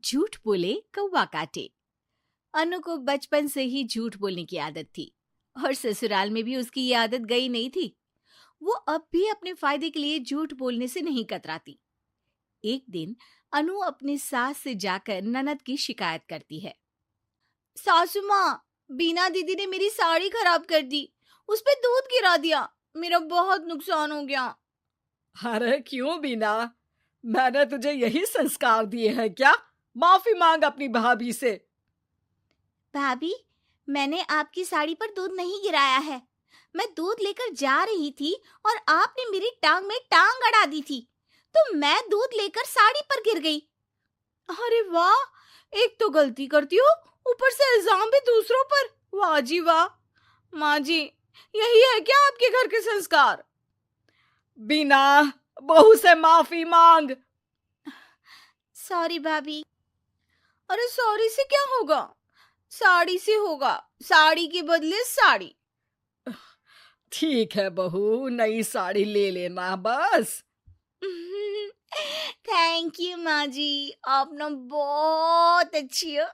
झूठ बोले कौवा काटे। अनु को बचपन से ही झूठ बोलने की आदत थी और ससुराल में भी उसकी ये आदत गई नहीं थी। वो अब भी अपने फायदे के लिए झूठ बोलने से नहीं कतराती। एक दिन अनु अपनी सास से जाकर ननद की शिकायत करती है। सासू माँ, बीना दीदी ने मेरी साड़ी खराब कर दी, उस पे दूध गिरा दिया, मेरा बहुत नुकसान हो गया। अरे क्यों बीना, मैंने तुझे यही संस्कार दिए हैं क्या? माफी मांग अपनी भाभी से। भाभी, मैंने आपकी साड़ी पर दूध नहीं गिराया है। मैं दूध लेकर जा रही थी और आपने मेरी टांग में टांग अड़ा दी थी, तो मैं दूध लेकर साड़ी पर गिर गई। अरे वाह, एक तो गलती करती हो, ऊपर से इल्जाम भी दूसरों पर। वाह जी वाह। माँ जी, यही है क्या आपके घर के संस्कार? बीना, बहू से माफी मांग। सॉरी भाभी। अरे सॉरी से क्या होगा, साड़ी से होगा, साड़ी के बदले साड़ी। ठीक है बहू, नई साड़ी ले लेना बस। थैंक यू माँ जी, आप ना बहुत अच्छी हो।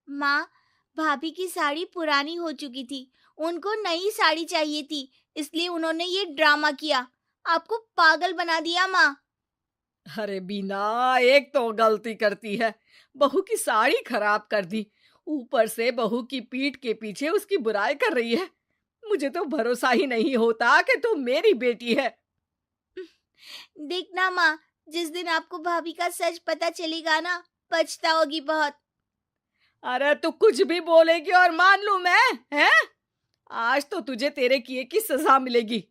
माँ, भाभी की साड़ी पुरानी हो चुकी थी, उनको नई साड़ी चाहिए थी, इसलिए उन्होंने ये ड्रामा किया, आपको पागल बना दिया माँ। अरे बीना, एक तो गलती करती है, बहू की साड़ी खराब कर दी, ऊपर से बहू की पीठ के पीछे उसकी बुराई कर रही है। मुझे तो भरोसा ही नहीं होता कि तू मेरी बेटी है। देखना माँ, जिस दिन आपको भाभी का सच पता चलेगा ना, पछताओगी बहुत। अरे तू कुछ भी बोलेगी और मान लूं मैं, हैं? आज तो तुझे तेरे किए की सजा मिलेगी।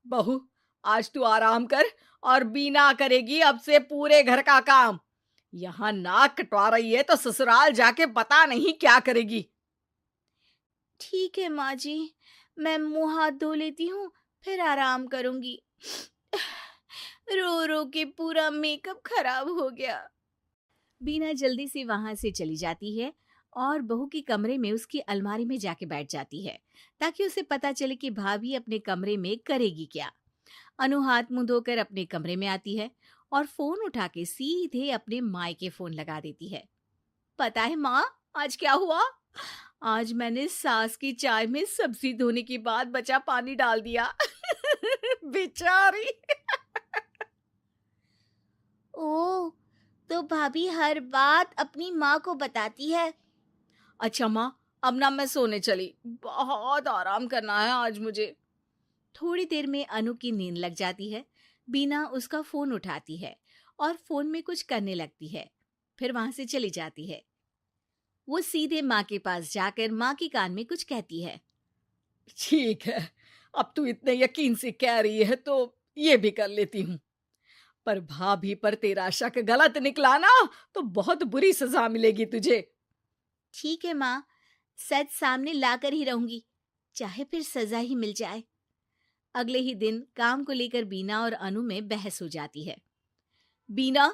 बहू, आज तू आराम कर और बीना करेगी अब से पूरे घर का काम। यहाँ नाक कटवा रही है तो ससुराल जाके पता नहीं क्या करेगी। ठीक है माँ जी, मैं मुंह हाथ धो लेती हूँ, फिर आराम करूंगी। रो रो के पूरा मेकअप खराब हो गया। बीना जल्दी से वहां से चली जाती है और बहू के कमरे में उसकी अलमारी में जाके बैठ जाती है, ताकि उसे पता चले कि भाभी अपने कमरे में करेगी क्या। अनु हाथ मुंह धोकर अपने कमरे में आती है और फोन उठा के सीधे अपने मायके फोन लगा देती है। पता है माँ, आज क्या हुआ? आज मैंने सास की चाय में सब्जी धोने के बाद बचा पानी डाल दिया। बेचारी। ओह, तो भाभी हर बात अपनी माँ को बताती है। अच्छा माँ, अब ना मैं सोने चली, बहुत आराम करना है आज मुझे। थोड़ी देर में अनु की नींद लग जाती है। बीना उसका फोन उठाती है और फोन में कुछ करने लगती है, फिर वहां से चली जाती है। वो सीधे माँ के पास जाकर माँ के कान में कुछ कहती है। ठीक है, अब तू इतने यकीन से कह रही है तो ये भी कर लेती हूँ। पर भाभी पर तेरा शक गलत निकला ना तो बहुत बुरी सजा मिलेगी तुझे। ठीक है माँ, सच सामने लाकर ही रहूंगी, चाहे फिर सजा ही मिल जाए। अगले ही दिन काम को लेकर बीना और अनु में बहस हो जाती है। बीना,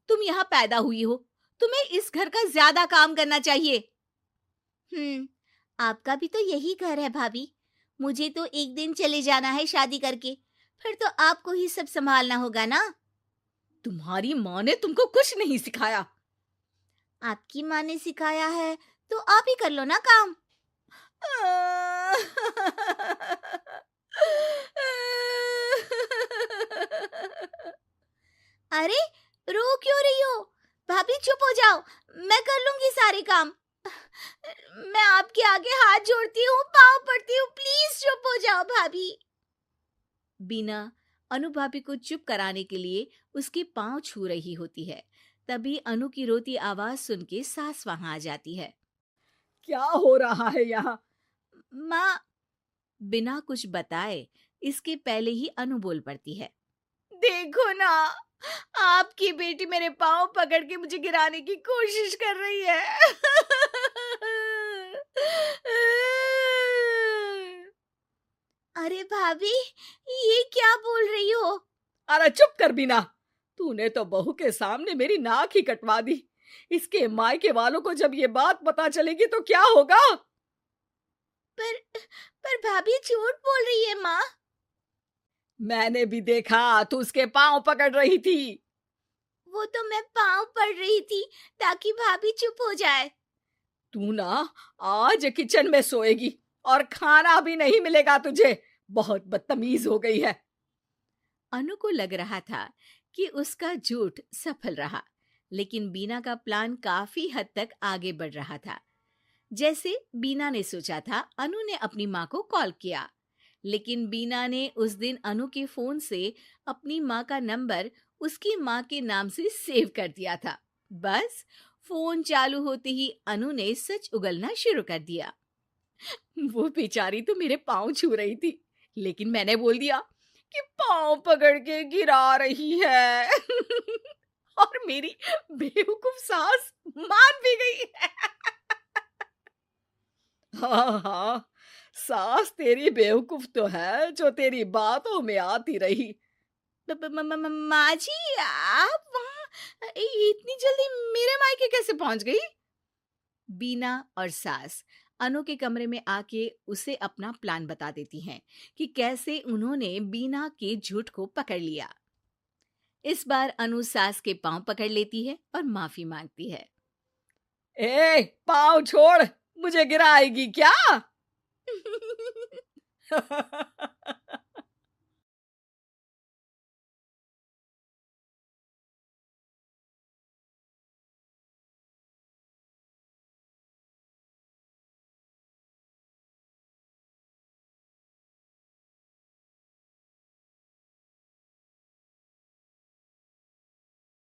तुम यहाँ पैदा हुई हो, तुम्हें इस घर का ज्यादा काम करना चाहिए। आपका भी तो यही घर है भाभी, मुझे तो एक दिन चले जाना है शादी करके, फिर तो आपको ही सब संभालना होगा ना। तुम्हारी माँ ने तुमको कुछ नहीं सिखाया। आपकी माँ ने सिखाया है तो आप ही कर लो ना काम। अरे, रो क्यों रही हो? भाभी चुप हो जाओ, मैं कर लूंगी सारे काम। मैं आपके आगे हाथ जोड़ती हूँ, पाँव पड़ती हूँ, प्लीज चुप हो जाओ भाभी। बीना अनु भाभी को चुप कराने के लिए उसके पाँव छू रही होती है। तभी अनु की रोती आवाज सुन के सास वहां आ जाती है। क्या हो रहा है यहाँ? माँ, बिना कुछ बताए इसके पहले ही अनु बोल पड़ती है। देखो ना, आपकी बेटी मेरे पाँव पकड़ के मुझे गिराने की कोशिश कर रही है। अरे भाभी, ये क्या बोल रही हो? अरे चुप कर बीना, तूने तो बहू के सामने मेरी नाक ही कटवा दी। इसके मायके वालों को जब ये बात पता चलेगी तो क्या होगा? पर पर भाभी झूठ बोल रही है माँ। मैंने भी देखा, तू उसके पांव पकड़ रही थी। वो तो मैं पाँव पड़ रही थी ताकि भाभी चुप हो जाए। तू ना आज किचन में सोएगी और खाना भी नहीं मिलेगा तुझे। बहुत बदतमीज हो गई है। अनु को लग रहा था कि उसका झूठ सफल रहा, लेकिन बीना का प्लान काफी हद तक आगे बढ़ रहा था। जैसे बीना ने सोचा था, अनु ने अपनी माँ को कॉल किया, लेकिन बीना ने उस दिन अनु के फोन से अपनी माँ का नंबर उसकी माँ के नाम से सेव कर दिया था। बस फोन चालू होते ही अनु ने सच उगलना शुरू कर दिया। वो बेचारी तो मेरे पाँव छू रही थी, लेकिन मैंने बोल दिया कि पाँव पकड़ के गिरा रही है। और मेरी बेवकूफ सास मान भी गई। हाँ हाँ, सास तेरी बेवकूफ तो है जो तेरी बातों में आती रही। माँ जी, आप वहाँ इतनी जल्दी मेरे मायके कैसे पहुंच गई? बीना और सास अनु के कमरे में आके उसे अपना प्लान बता देती हैं कि कैसे उन्होंने बीना के झूठ को पकड़ लिया। इस बार अनु सास के पांव पकड़ लेती है और माफी मांगती है। ए, पाँव छोड़, मुझे गिराएगी क्या?